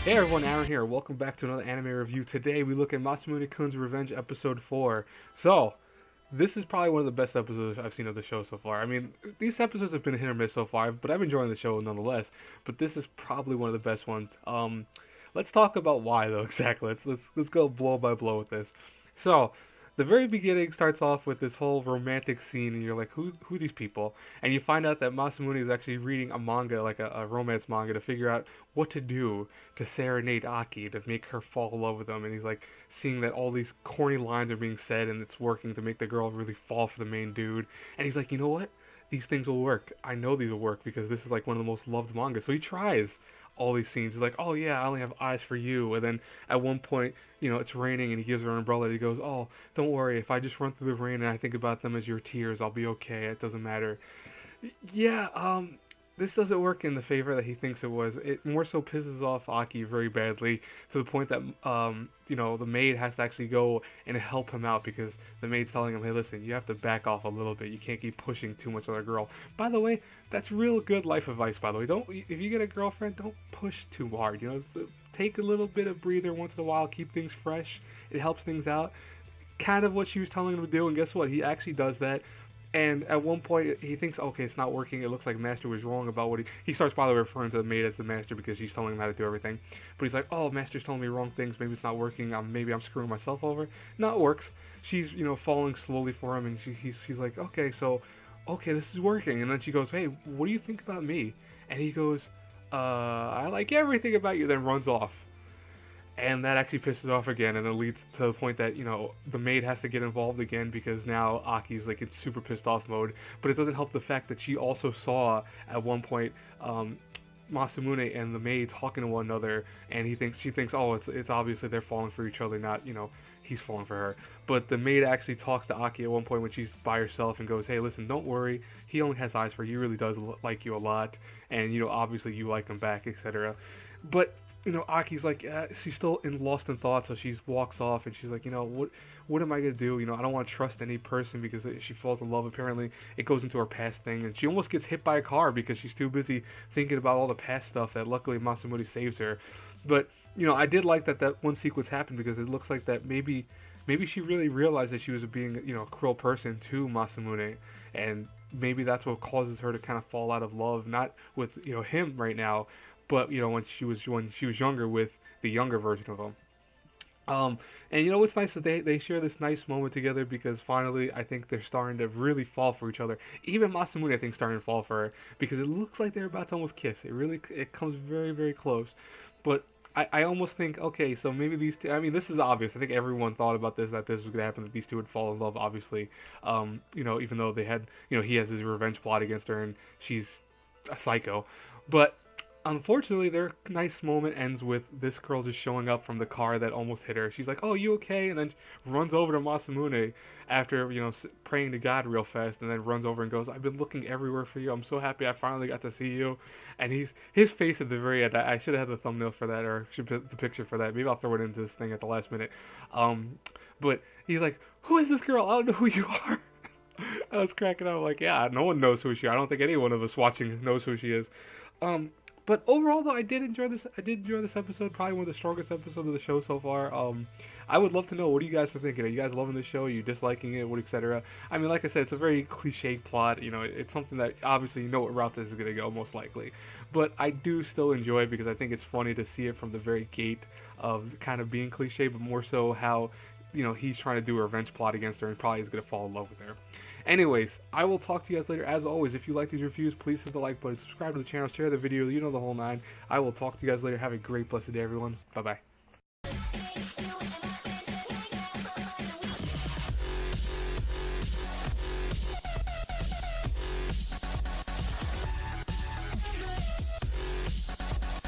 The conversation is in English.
Hey everyone, Aaron here. Welcome back to another anime review. Today we look at Masamune-kun's Revenge episode 4. So, this is probably one of the best episodes I've seen of the show so far. I mean, these episodes have been hit or miss so far, but I'm enjoying the show nonetheless. But this is probably one of the best ones. Let's talk about why though exactly. Let's go blow by blow with this. So, the very beginning starts off with this whole romantic scene, and you're like, who are these people? And you find out that Masamune is actually reading a manga, like a romance manga, to figure out what to do to serenade Aki to make her fall in love with him. And he's like seeing that all these corny lines are being said, and it's working to make the girl really fall for the main dude. And he's like, you know what? These things will work. I know these will work because this is like one of the most loved mangas. So he tries all these scenes. He's like, oh yeah, I only have eyes for you. And then at one point, it's raining and he gives her an umbrella. He goes, oh, don't worry. If I just run through the rain and I think about them as your tears, I'll be okay. It doesn't matter. Yeah, this doesn't work in the favor that he thinks it was. It more so pisses off Aki very badly to the point that, the maid has to actually go and help him out because the maid's telling him, hey, listen, you have to back off a little bit. You can't keep pushing too much on a girl. By the way, that's real good life advice, by the way. If you get a girlfriend, don't push too hard. Take a little bit of breather once in a while, keep things fresh. It helps things out. Kind of what she was telling him to do, and guess what? He actually does that. And at one point, he thinks, okay, it's not working. It looks like Master was wrong about what he starts, by the way, referring to the maid as the Master because she's telling him how to do everything. But he's like, oh, Master's telling me wrong things. Maybe it's not working. Maybe I'm screwing myself over. No, it works. She's, falling slowly for him. And she's like, okay, this is working. And then she goes, hey, what do you think about me? And he goes, I like everything about you. Then runs off. And that actually pisses off again, and it leads to the point that the maid has to get involved again because now Aki's like in super pissed off mode. But it doesn't help the fact that she also saw at one point Masamune and the maid talking to one another, and she thinks, oh, it's obviously they're falling for each other, not he's falling for her. But the maid actually talks to Aki at one point when she's by herself and goes, hey, listen, don't worry, he only has eyes for you. He really does like you a lot, and obviously you like him back, etc. But Aki's like, she's still lost in thought, so she walks off, and she's like, what am I gonna do? I don't want to trust any person because she falls in love. Apparently, it goes into her past thing, and she almost gets hit by a car because she's too busy thinking about all the past stuff that luckily Masamune saves her. But I did like that one sequence happened because it looks like that maybe she really realized that she was being a cruel person to Masamune, and maybe that's what causes her to kind of fall out of love, not with him right now, but when she was younger with the younger version of him. And what's nice is they share this nice moment together because finally I think they're starting to really fall for each other. Even Masamune I think starting to fall for her because it looks like they're about to almost kiss. It comes very, very close, but I almost think, okay, so maybe these two. I mean, this is obvious. I think everyone thought about that this was gonna happen, that these two would fall in love. Obviously, even though they had, he has his revenge plot against her and she's a psycho, but unfortunately, their nice moment ends with this girl just showing up from the car that almost hit her. She's like, oh, you okay? And then runs over to Masamune after, praying to God real fast, and then runs over and goes, I've been looking everywhere for you. I'm so happy I finally got to see you. And his face at the very end, I should have had the thumbnail for that, or should put the picture for that. Maybe I'll throw it into this thing at the last minute. But he's like, who is this girl? I don't know who you are. I was cracking up like, yeah, no one knows who she is. I don't think any one of us watching knows who she is. But overall, though, I did enjoy this. I did enjoy this episode. Probably one of the strongest episodes of the show so far. I would love to know what you guys are thinking. Are you guys loving the show? Are you disliking it? What, etc. I mean, like I said, it's a very cliche plot. It's something that obviously you know what route this is going to go most likely. But I do still enjoy it because I think it's funny to see it from the very gate of kind of being cliche, but more so how he's trying to do a revenge plot against her and probably is going to fall in love with her. Anyways, I will talk to you guys later. As always, if you like these reviews, please hit the like button, subscribe to the channel, share the video, the whole nine. I will talk to you guys later. Have a great, blessed day, everyone. Bye-bye.